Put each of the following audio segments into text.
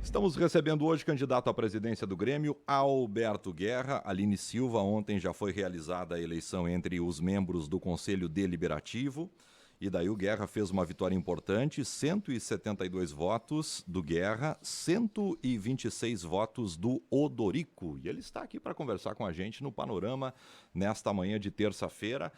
Estamos recebendo hoje o candidato à presidência do Grêmio, Alberto Guerra. Aline Silva, ontem já foi realizada a eleição entre os membros do Conselho Deliberativo. E daí o Guerra fez uma vitória importante, 172 votos do Guerra, 126 votos do Odorico. E ele está aqui para conversar com a gente no Panorama nesta manhã de terça-feira.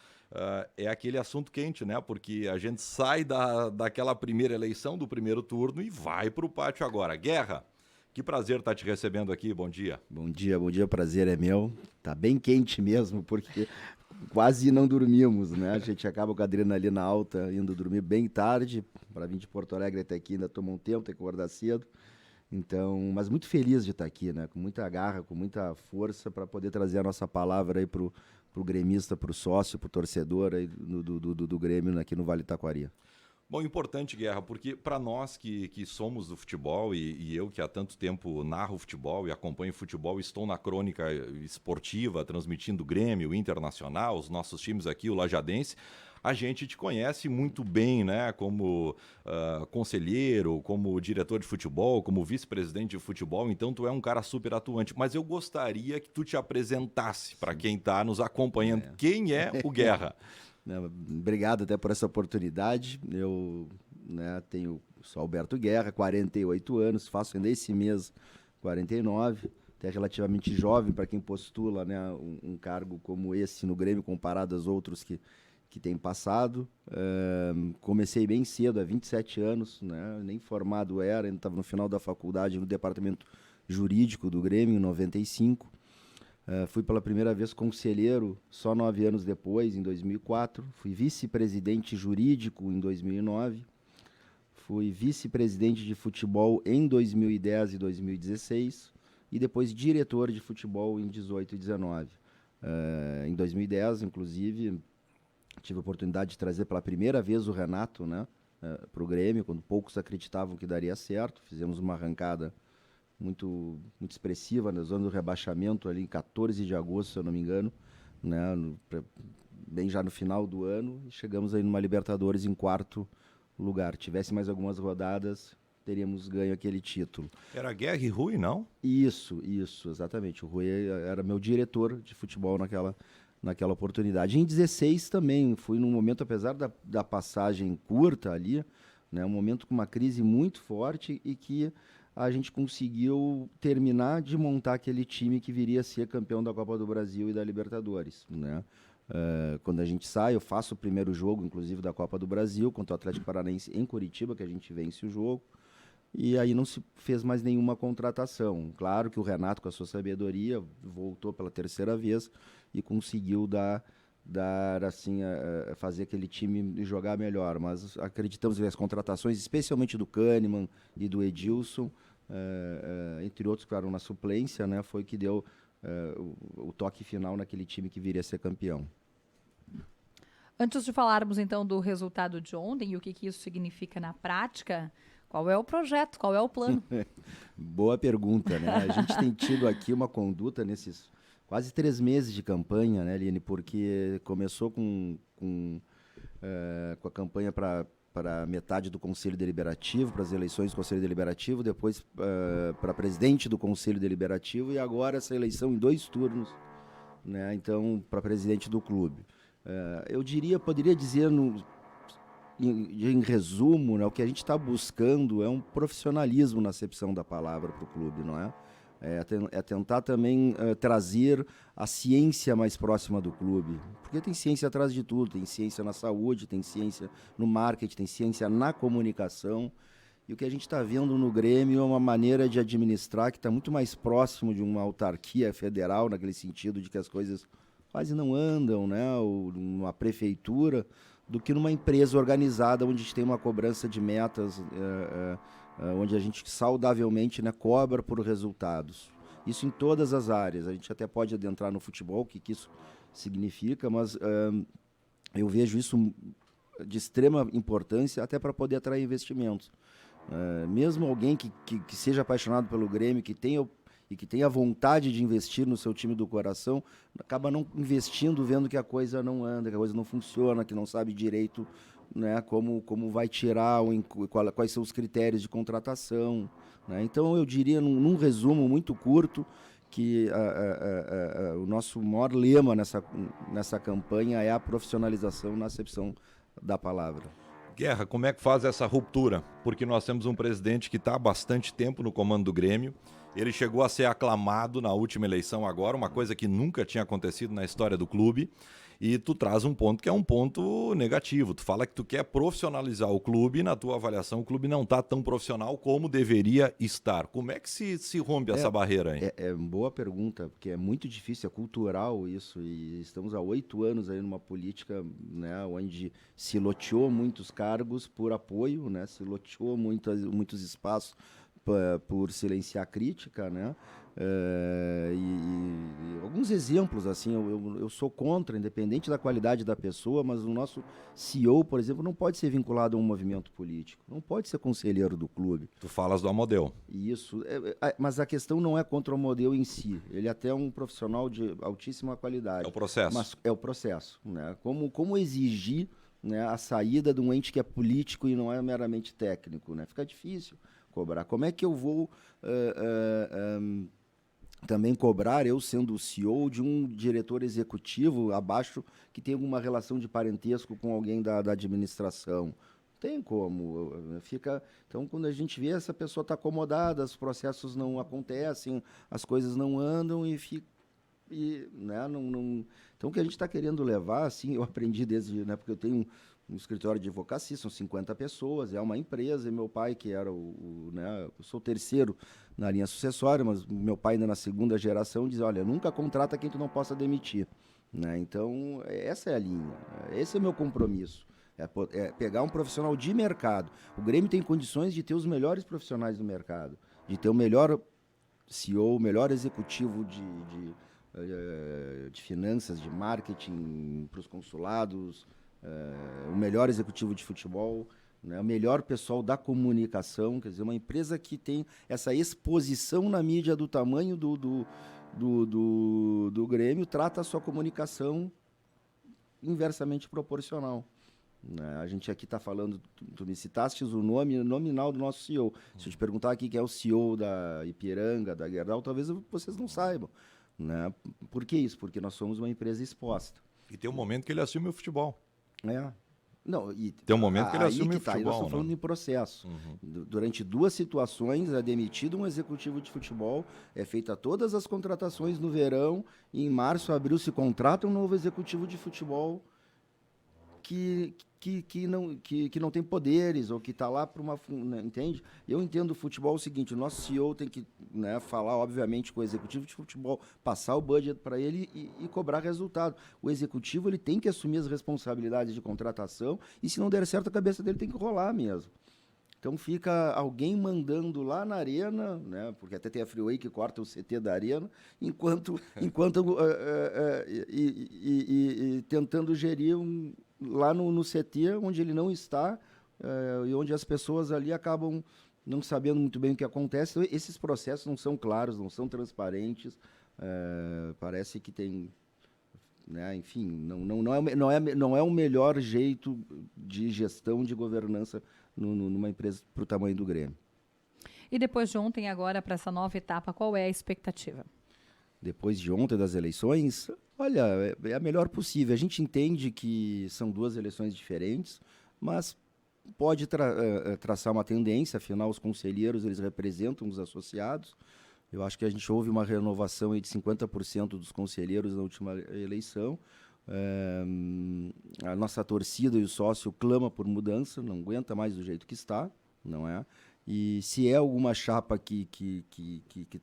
É aquele assunto quente, né? Porque a gente sai daquela primeira eleição, do primeiro turno, e vai para o pátio agora. Guerra, que prazer estar te recebendo aqui, bom dia. Bom dia, o prazer é meu. Tá bem quente mesmo, porque quase não dormimos, né? A gente acaba com a adrenalina alta, indo dormir bem tarde, para vir de Porto Alegre até aqui ainda toma um tempo, tem que acordar cedo. Então, mas muito feliz de estar aqui, né? Com muita garra, com muita força para poder trazer a nossa palavra aí pro gremista, pro sócio, pro torcedor aí do Grêmio aqui no Vale Taquari. Bom, importante, Guerra, porque para nós que somos do futebol e eu que há tanto tempo narro futebol e acompanho futebol, estou na crônica esportiva, transmitindo o Grêmio, o Internacional, os nossos times aqui, o Lajadense, a gente te conhece muito bem, né? Como conselheiro, como diretor de futebol, como vice-presidente de futebol, então tu é um cara super atuante. Mas eu gostaria que tu te apresentasse para quem está nos acompanhando. Quem é o Guerra? Obrigado até por essa oportunidade. Eu sou Alberto Guerra, 48 anos, faço ainda esse mês 49, até relativamente jovem para quem postula, né, um cargo como esse no Grêmio comparado aos outros que tem passado. Comecei bem cedo, há 27 anos, né, nem formado era, ainda estava no final da faculdade no departamento jurídico do Grêmio, em 95. Fui pela primeira vez conselheiro só 9 anos depois, em 2004. Fui vice-presidente jurídico em 2009. Fui vice-presidente de futebol em 2010 e 2016. E depois diretor de futebol em 18 e 19. Em 2010, inclusive, tive a oportunidade de trazer pela primeira vez o Renato, né, para o Grêmio, quando poucos acreditavam que daria certo. Fizemos uma arrancada muito expressiva na zona do rebaixamento ali em 14 de agosto, se eu não me engano, né, bem já no final do ano, e chegamos aí numa Libertadores em quarto lugar. Tivesse mais algumas rodadas, teríamos ganho aquele título. Era Guerra e Rui, não? Isso, exatamente. O Rui era meu diretor de futebol naquela oportunidade. Em 16 também, fui num momento, apesar da passagem curta ali, né, um momento com uma crise muito forte e que a gente conseguiu terminar de montar aquele time que viria a ser campeão da Copa do Brasil e da Libertadores, né? Quando a gente sai, eu faço o primeiro jogo, inclusive, da Copa do Brasil contra o Atlético Paranaense em Curitiba, que a gente vence o jogo, e aí não se fez mais nenhuma contratação. Claro que o Renato, com a sua sabedoria, voltou pela terceira vez e conseguiu fazer aquele time jogar melhor, mas acreditamos que as contratações, especialmente do Kahneman e do Edilson, entre outros que eram na suplência, né, foi que deu o toque final naquele time que viria a ser campeão. Antes de falarmos então do resultado de ontem e o que isso significa na prática, qual é o projeto, qual é o plano? Boa pergunta, né? A gente tem tido aqui uma conduta nesses quase 3 meses de campanha, né, Aline? Porque começou com a campanha para metade do Conselho Deliberativo, para as eleições do Conselho Deliberativo, depois para presidente do Conselho Deliberativo e agora essa eleição em 2 turnos, né? Então, para presidente do clube. Eu poderia dizer em resumo, né, o que a gente está buscando é um profissionalismo na acepção da palavra para o clube, não é? É tentar também trazer a ciência mais próxima do clube, porque tem ciência atrás de tudo, tem ciência na saúde, tem ciência no marketing, tem ciência na comunicação, e o que a gente está vendo no Grêmio é uma maneira de administrar que está muito mais próximo de uma autarquia federal, naquele sentido de que as coisas quase não andam, né, ou uma prefeitura, do que numa empresa organizada onde a gente tem uma cobrança de metas, onde a gente saudavelmente, né, cobra por resultados. Isso em todas as áreas. A gente até pode adentrar no futebol, o que isso significa, mas eu vejo isso de extrema importância até para poder atrair investimentos. Mesmo alguém que seja apaixonado pelo Grêmio, que tenha vontade de investir no seu time do coração, acaba não investindo vendo que a coisa não anda, que a coisa não funciona, que não sabe direito né, como vai tirar, quais são os critérios de contratação, né? Então, eu diria, num resumo muito curto, que o nosso maior lema nessa campanha é a profissionalização na acepção da palavra. Guerra, como é que faz essa ruptura? Porque nós temos um presidente que está há bastante tempo no comando do Grêmio. Ele chegou a ser aclamado na última eleição agora, uma coisa que nunca tinha acontecido na história do clube. E tu traz um ponto que é um ponto negativo. Tu fala que tu quer profissionalizar o clube e, na tua avaliação, o clube não está tão profissional como deveria estar. Como é que se rompe essa barreira aí? É boa pergunta, porque é muito difícil, é cultural isso, e estamos há 8 anos aí numa política, né, onde se loteou muitos cargos por apoio, né, se loteou muitos espaços por silenciar a crítica, né? E alguns exemplos, assim, eu sou contra, independente da qualidade da pessoa, mas o nosso CEO, por exemplo, não pode ser vinculado a um movimento político, não pode ser conselheiro do clube. Tu falas do Amodeu. Isso, mas a questão não é contra o Amodeu em si, ele até é um profissional de altíssima qualidade. É o processo. Mas é o processo, né? Como exigir, né, a saída de um ente que é político e não é meramente técnico, né? Fica difícil cobrar. Como é que eu vou também cobrar, eu sendo o CEO, de um diretor executivo abaixo que tem alguma relação de parentesco com alguém da administração? Tem como. Então, quando a gente vê, essa pessoa está acomodada, os processos não acontecem, as coisas não andam e fica... né, Então, o que a gente está querendo levar, assim, eu aprendi desde... Né, porque eu tenho um escritório de advocacia, são 50 pessoas, é uma empresa, e meu pai, que era né, eu sou o terceiro na linha sucessória, mas meu pai ainda na segunda geração dizia, olha, nunca contrata quem tu não possa demitir. Né? Então, essa é a linha, esse é o meu compromisso, é pegar um profissional de mercado. O Grêmio tem condições de ter os melhores profissionais do mercado, de ter o melhor CEO, o melhor executivo de finanças, de marketing para os consulados, o melhor executivo de futebol, né, o melhor pessoal da comunicação, quer dizer, uma empresa que tem essa exposição na mídia do tamanho do Grêmio, trata a sua comunicação inversamente proporcional. Né? A gente aqui está falando, tu me citaste o nome nominal do nosso CEO. Se eu te perguntar aqui quem é o CEO da Ipiranga, da Gerdau, talvez vocês não saibam. Né? Por que isso? Porque nós somos uma empresa exposta. E tem um momento que ele assume o futebol. Não, tem um momento que ele assume o futebol. Nós estamos falando em processo. Durante 2 situações, é demitido um executivo de futebol, é feita todas as contratações no verão, e em março, abril, se contrata um novo executivo de futebol que não tem poderes, ou que está lá para uma... Né, entende? Eu entendo o futebol o seguinte, o nosso CEO tem que, né, falar, obviamente, com o executivo de futebol, passar o budget para ele e cobrar resultado. O executivo ele tem que assumir as responsabilidades de contratação, e se não der certo, a cabeça dele tem que rolar mesmo. Então fica alguém mandando lá na arena, né, porque até tem a Freeway que corta o CT da arena, enquanto tentando gerir lá no CT, onde ele não está, e onde as pessoas ali acabam não sabendo muito bem o que acontece. Então, esses processos não são claros, não são transparentes, parece que tem... Né, enfim, não é o melhor jeito de gestão, de governança numa empresa para o tamanho do Grêmio. E depois de ontem, agora, para essa nova etapa, qual é a expectativa? Depois de ontem das eleições, olha, é a melhor possível. A gente entende que são 2 eleições diferentes, mas pode traçar uma tendência, afinal os conselheiros eles representam os associados. Eu acho que a gente houve uma renovação aí de 50% dos conselheiros na última eleição. A nossa torcida e o sócio clama por mudança, não aguenta mais do jeito que está, não é? E se é alguma chapa que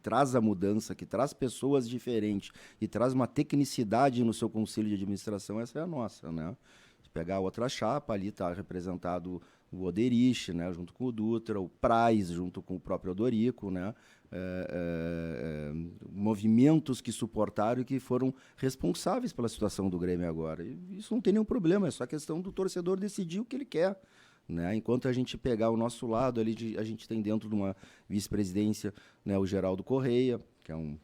traz a mudança, que traz pessoas diferentes e traz uma tecnicidade no seu conselho de administração, essa é a nossa, né? Se pegar outra chapa, ali está representado o Oderich, né, junto com o Dutra, o Praz, junto com o próprio Odorico, né? Movimentos que suportaram e que foram responsáveis pela situação do Grêmio agora. E isso não tem nenhum problema, é só questão do torcedor decidir o que ele quer. Né? Enquanto a gente pegar o nosso lado, ali a gente tem dentro de uma vice-presidência, né, o Geraldo Correia, que é um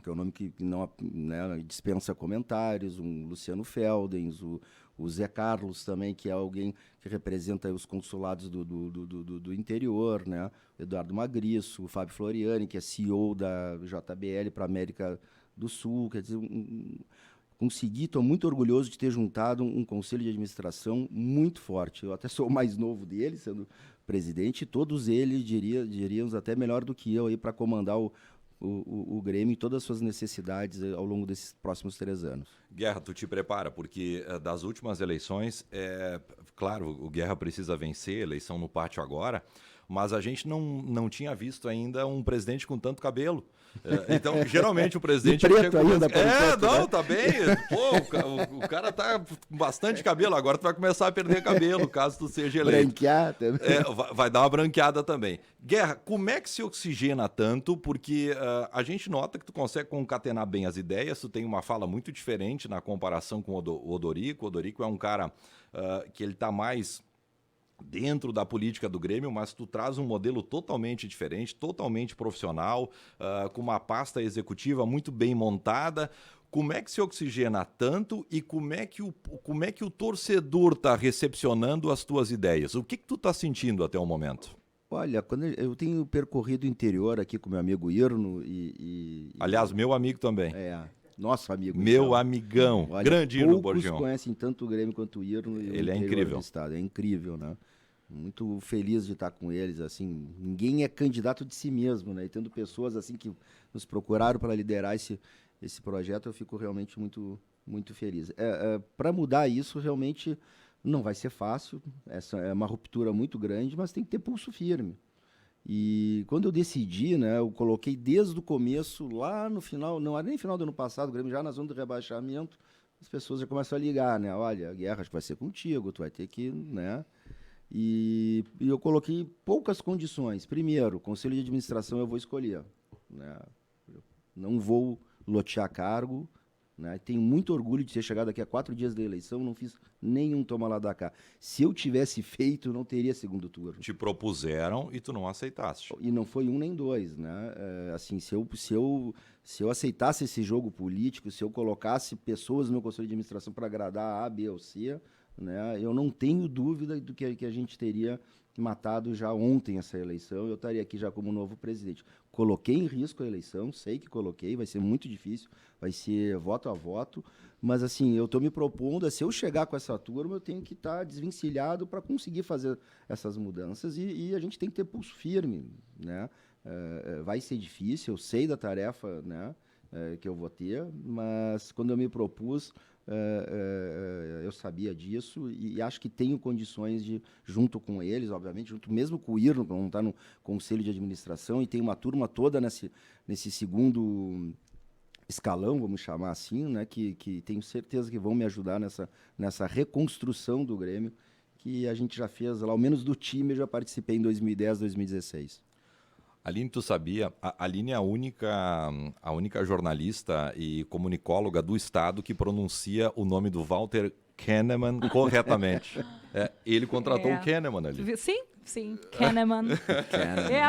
nome que não, né, dispensa comentários, um Luciano Feldens, o Zé Carlos também, que é alguém que representa os consulados do interior, né? O Eduardo Magriço, o Fábio Floriani, que é CEO da JBL para a América do Sul. Quer dizer, estou muito orgulhoso de ter juntado um conselho de administração muito forte. Eu até sou o mais novo deles, sendo presidente, e todos eles diríamos até melhor do que eu aí para comandar o Grêmio e todas as suas necessidades ao longo desses próximos 3 anos. Guerra, tu te prepara, porque das últimas eleições, claro, o Guerra precisa vencer, eleição no pátio agora, mas a gente não tinha visto ainda um presidente com tanto cabelo. Então, geralmente o presidente... E preto ainda, não, né? tá bem. Pô, o cara tá com bastante cabelo, agora tu vai começar a perder cabelo, caso tu seja eleito. Branquear também. Vai dar uma branqueada também. Guerra, como é que se oxigena tanto? Porque a gente nota que tu consegue concatenar bem as ideias, tu tem uma fala muito diferente na comparação com o Odorico. O Odorico é um cara que ele tá mais dentro da política do Grêmio, mas tu traz um modelo totalmente diferente, totalmente profissional, com uma pasta executiva muito bem montada. Como é que se oxigena tanto e como é que o torcedor está recepcionando as tuas ideias? O que tu está sentindo até o momento? Olha, quando eu tenho percorrido o interior aqui com meu amigo Irno Aliás, meu amigo também. Nosso amigo. Meu então. amigão, Olha, grande Irno poucos Borgion. conhecem tanto o Grêmio quanto o Irno. Ele é incrível. Do estado. É incrível, né? Muito feliz de estar com eles, assim. Ninguém é candidato de si mesmo, né? E tendo pessoas assim que nos procuraram para liderar esse projeto, eu fico realmente muito, muito feliz. Para mudar isso, realmente não vai ser fácil. Essa é uma ruptura muito grande, mas tem que ter pulso firme. E quando eu decidi, né, eu coloquei desde o começo, lá no final, não era nem final do ano passado, o Grêmio já na zona do rebaixamento, as pessoas já começam a ligar, né? Olha, a guerra acho que vai ser contigo, tu vai ter que, né? E eu coloquei poucas condições. Primeiro, o conselho de administração eu vou escolher, né? Eu não vou lotear cargo, né? Tenho muito orgulho de ter chegado aqui a 4 dias da eleição, não fiz nenhum toma lá da cá. Se eu tivesse feito, não teria segundo turno. Te propuseram e tu não aceitaste. E não foi 1 nem 2, né? Assim, se eu aceitasse esse jogo político, se eu colocasse pessoas no meu conselho de administração para agradar A, B ou C, né, eu não tenho dúvida do que a gente teria matado já ontem essa eleição, eu estaria aqui já como novo presidente. Coloquei em risco a eleição, sei que coloquei, vai ser muito difícil, vai ser voto a voto, mas assim, eu estou me propondo, se eu chegar com essa turma, eu tenho que estar desvencilhado para conseguir fazer essas mudanças e a gente tem que ter pulso firme, né? Vai ser difícil, eu sei da tarefa, né, que eu vou ter, mas quando eu me propus, eu sabia disso e acho que tenho condições de, junto com eles, obviamente, junto mesmo com o Irno, que não está no conselho de administração, e tem uma turma toda nesse segundo escalão, vamos chamar assim, né, que tenho certeza que vão me ajudar nessa reconstrução do Grêmio, que a gente já fez, lá, ao menos do time, eu já participei em 2010, 2016. Aline, tu sabia? A Aline é a única jornalista e comunicóloga do estado que pronuncia o nome do Walter Kahneman corretamente. Ele contratou o Kahneman ali. Sim, Kahneman.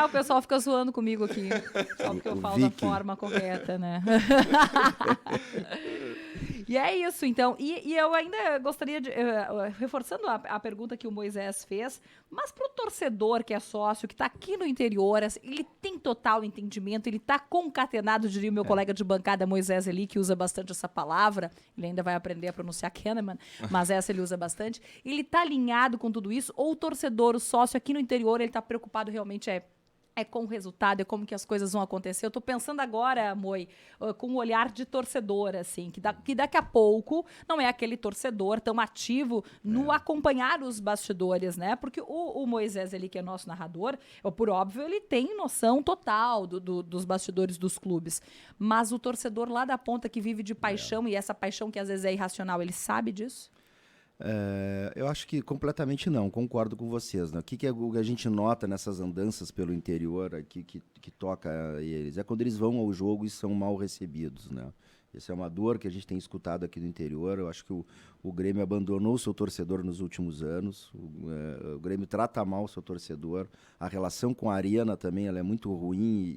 O pessoal fica zoando comigo aqui, só porque eu falo da forma correta, né? E é isso, então. E eu ainda gostaria de, reforçando a pergunta que o Moisés fez, mas para o torcedor que é sócio, que está aqui no interior, assim, ele tem total entendimento, ele está concatenado, diria o meu colega de bancada Moisés ali, que usa bastante essa palavra, ele ainda vai aprender a pronunciar Kahneman, mas essa ele usa bastante. Ele está alinhado com tudo isso, ou o torcedor, o sócio aqui no interior, ele está preocupado realmente com o resultado, como que as coisas vão acontecer. Eu estou pensando agora, Moi, com um olhar de torcedor, assim, que daqui a pouco não é aquele torcedor tão ativo no acompanhar os bastidores, né? Porque o Moisés ali, que é nosso narrador, por óbvio, ele tem noção total dos bastidores dos clubes. Mas o torcedor lá da ponta que vive de paixão, e essa paixão que às vezes é irracional, ele sabe disso? Eu acho que completamente não, concordo com vocês, né? O que a gente nota nessas andanças pelo interior aqui que toca eles? É quando eles vão ao jogo e são mal recebidos, né? Essa é uma dor que a gente tem escutado aqui no interior. Eu acho que o Grêmio abandonou o seu torcedor nos últimos anos. O Grêmio trata mal o seu torcedor. A relação com a arena também ela é muito ruim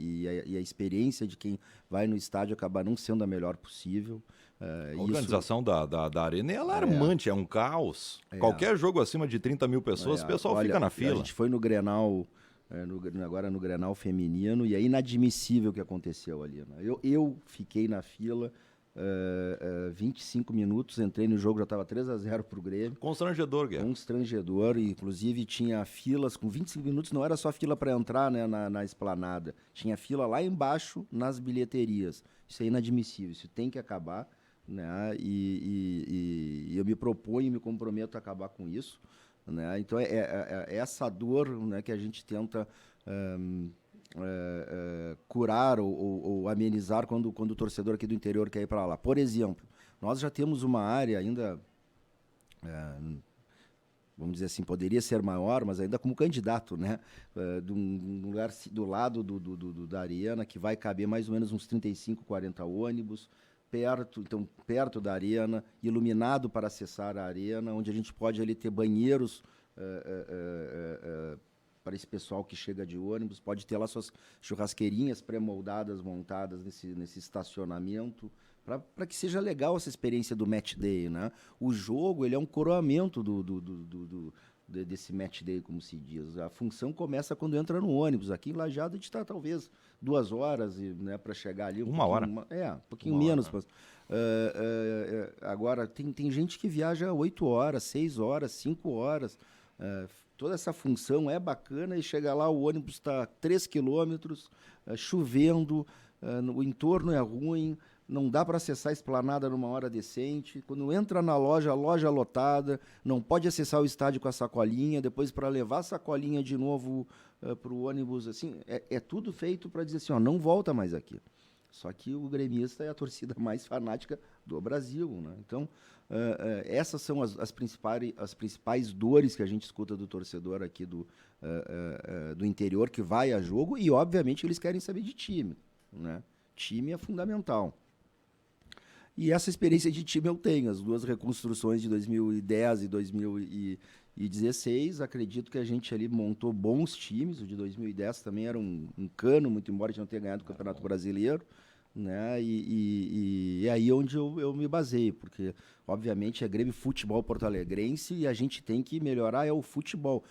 e a experiência de quem vai no estádio acaba não sendo a melhor possível. A organização da Arena é alarmante, é um caos. Qualquer jogo acima de 30 mil pessoas, o pessoal fica na fila. A gente foi no Grenal, agora no Grenal feminino, e é inadmissível o que aconteceu ali. Né? Eu fiquei na fila 25 minutos, entrei no jogo, já estava 3-0 para o Grêmio. Constrangedor, Guerra. Constrangedor, e inclusive tinha filas, com 25 minutos não era só fila para entrar, né, na esplanada, tinha fila lá embaixo nas bilheterias. Isso é inadmissível, isso tem que acabar. Né? E eu me proponho, me comprometo a acabar com isso. Né? Então é essa dor, né, que a gente tenta curar ou amenizar quando o torcedor aqui do interior quer ir para lá. Por exemplo, nós já temos uma área ainda, vamos dizer assim, poderia ser maior, mas ainda como candidato, né? De um lugar do lado da arena, que vai caber mais ou menos uns 35, 40 ônibus, perto da arena, iluminado para acessar a arena, onde a gente pode ali ter banheiros para esse pessoal que chega de ônibus, pode ter lá suas churrasqueirinhas pré-moldadas, montadas nesse estacionamento, para que seja legal essa experiência do match day, né? O jogo, ele é um coroamento desse match day, como se diz. A função começa quando entra no ônibus. Aqui em Lajeado a gente está talvez 2 horas, né, para chegar ali. Uma hora? Um pouquinho menos. Mas, agora, tem gente que viaja 8 horas, 6 horas, 5 horas. Toda essa função é bacana e chega lá, o ônibus está 3 quilômetros, chovendo, o entorno é ruim, não dá para acessar a esplanada numa hora decente. Quando entra na loja, a loja lotada, não pode acessar o estádio com a sacolinha, depois para levar a sacolinha de novo para o ônibus, assim, é tudo feito para dizer assim, ó, não volta mais aqui. Só que o gremista é a torcida mais fanática do Brasil, né? Então, essas são as principais dores que a gente escuta do torcedor aqui do interior que vai a jogo, e obviamente eles querem saber de time, né? Time é fundamental. E essa experiência de time eu tenho, as 2 reconstruções de 2010 e 2016, acredito que a gente ali montou bons times, o de 2010 também era um cano, muito embora a gente não tenha ganhado o Campeonato Brasileiro, né? E é aí onde eu me baseio, porque obviamente é Grêmio Futebol Porto Alegrense e a gente tem que melhorar o futebol.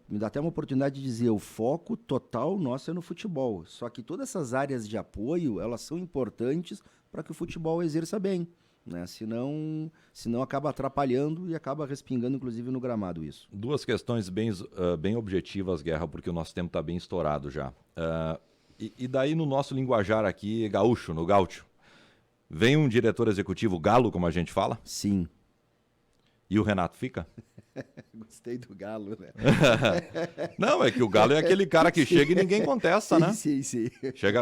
Me dá até uma oportunidade de dizer, o foco total nosso é no futebol, só que todas essas áreas de apoio, elas são importantes para que o futebol exerça bem, né? Senão acaba atrapalhando e acaba respingando, inclusive, no gramado isso. 2 questões bem objetivas, Guerra, porque o nosso tempo está bem estourado já. E daí no nosso linguajar aqui, gaúcho, no gaúcho, vem um diretor executivo galo, como a gente fala? Sim. E o Renato fica? Gostei do Galo, né? Não, é que o Galo é aquele cara que chega e ninguém contesta, né? Sim.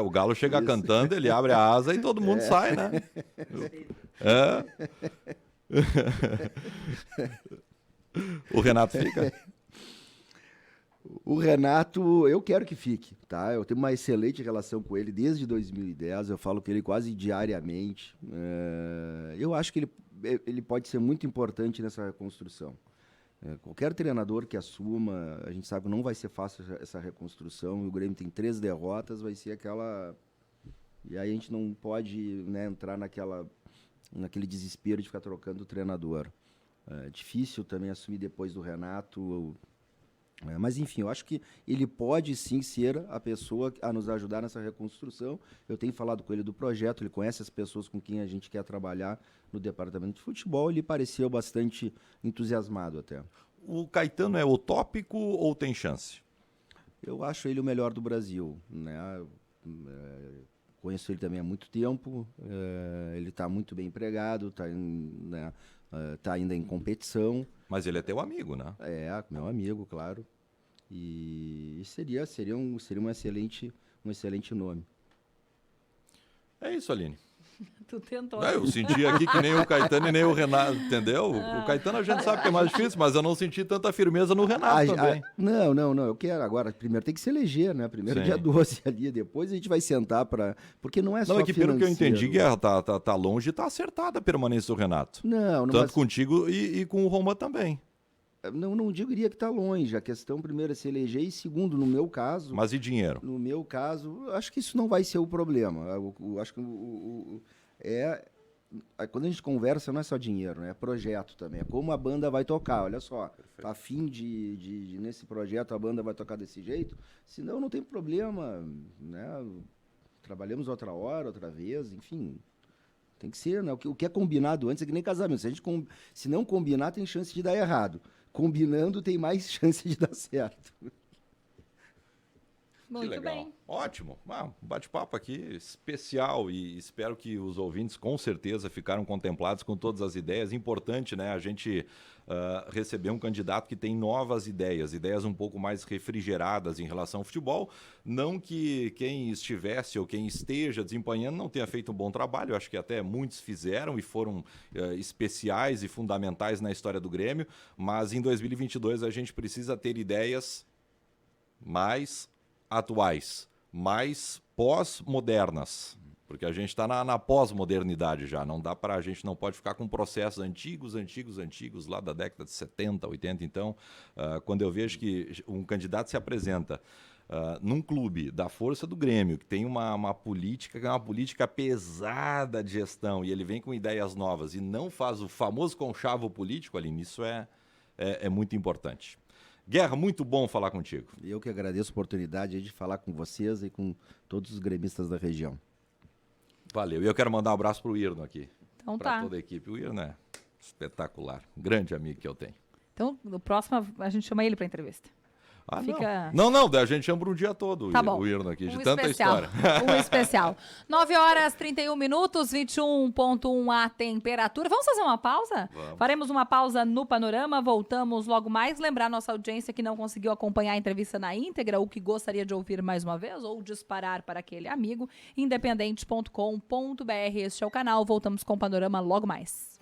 O Galo chega cantando, ele abre a asa e todo mundo sai, né? O Renato fica? O Renato, eu quero que fique, tá? Eu tenho uma excelente relação com ele desde 2010, eu falo com ele quase diariamente. Eu acho que ele pode ser muito importante nessa reconstrução. Qualquer treinador que assuma, a gente sabe que não vai ser fácil essa reconstrução, e o Grêmio tem 3 derrotas, vai ser aquela... E aí a gente não pode, né, entrar naquele desespero de ficar trocando o treinador. É difícil também assumir depois do Renato... Mas, enfim, eu acho que ele pode sim ser a pessoa a nos ajudar nessa reconstrução. Eu tenho falado com ele do projeto, ele conhece as pessoas com quem a gente quer trabalhar no departamento de futebol, ele pareceu bastante entusiasmado até. O Caetano é utópico ou tem chance? Eu acho ele o melhor do Brasil, né? Conheço ele também há muito tempo, ele está muito bem empregado, está ainda em competição. Mas ele é teu amigo, né? Meu amigo, claro. E seria um excelente nome. É isso, Aline. Tu tentou. Não, eu senti aqui que nem o Caetano e nem o Renato, entendeu? O Caetano a gente sabe que é mais difícil, mas eu não senti tanta firmeza no Renato também. Não, eu quero agora. Primeiro tem que se eleger, né? Primeiro Sim. dia 12 ali, depois a gente vai sentar para... Porque não é só Não, é que pelo que eu financeiro. entendi, Guerra, tá longe de tá acertada a permanência do Renato. Não, Tanto mas... contigo e com o Roma também. Não diria que está longe. A questão, primeiro, é se eleger e, segundo, no meu caso... Mas e dinheiro? No meu caso, acho que isso não vai ser o problema. Acho que quando a gente conversa, não é só dinheiro, né? É projeto também. É como a banda vai tocar. Olha só, tá a fim de nesse projeto a banda vai tocar desse jeito? Senão não tem problema, né? Trabalhamos outra hora, outra vez, enfim... Tem que ser, né? O que é combinado antes é que nem casamento. Se não combinar, tem chance de dar errado. Combinando, tem mais chance de dar certo. Muito que legal. bem. Ótimo. Um bate-papo aqui especial e espero que os ouvintes com certeza ficaram contemplados com todas as ideias. Importante, né? A gente receber um candidato que tem novas ideias um pouco mais refrigeradas em relação ao futebol. Não que quem estivesse ou quem esteja desempenhando não tenha feito um bom trabalho. Eu acho que até muitos fizeram e foram especiais e fundamentais na história do Grêmio. Mas em 2022 a gente precisa ter ideias mais atuais, mais pós-modernas, porque a gente está na pós-modernidade já, a gente não pode ficar com processos antigos lá da década de 70, 80, então, quando eu vejo que um candidato se apresenta num clube da força do Grêmio, que tem uma política que é uma política pesada de gestão, e ele vem com ideias novas e não faz o famoso conchavo político, Aline, isso é muito importante. Guerra, muito bom falar contigo. Eu que agradeço a oportunidade de falar com vocês e com todos os gremistas da região. Valeu. E eu quero mandar um abraço pro Irno aqui. Então Para tá. toda a equipe. O Irno é espetacular. Grande amigo que eu tenho. Então, no próximo, a gente chama ele pra entrevista. Fica- Não, a gente chama por um dia todo Tá bom. o Irno aqui, de Um tanta especial. história. Um especial. 9h31, 21,1 a temperatura. Vamos fazer uma pausa? Vamos. Faremos uma pausa no Panorama, voltamos logo mais. Lembrar nossa audiência que não conseguiu acompanhar a entrevista na íntegra, ou que gostaria de ouvir mais uma vez, ou disparar para aquele amigo, independente.com.br. Este é o canal. Voltamos com o Panorama logo mais.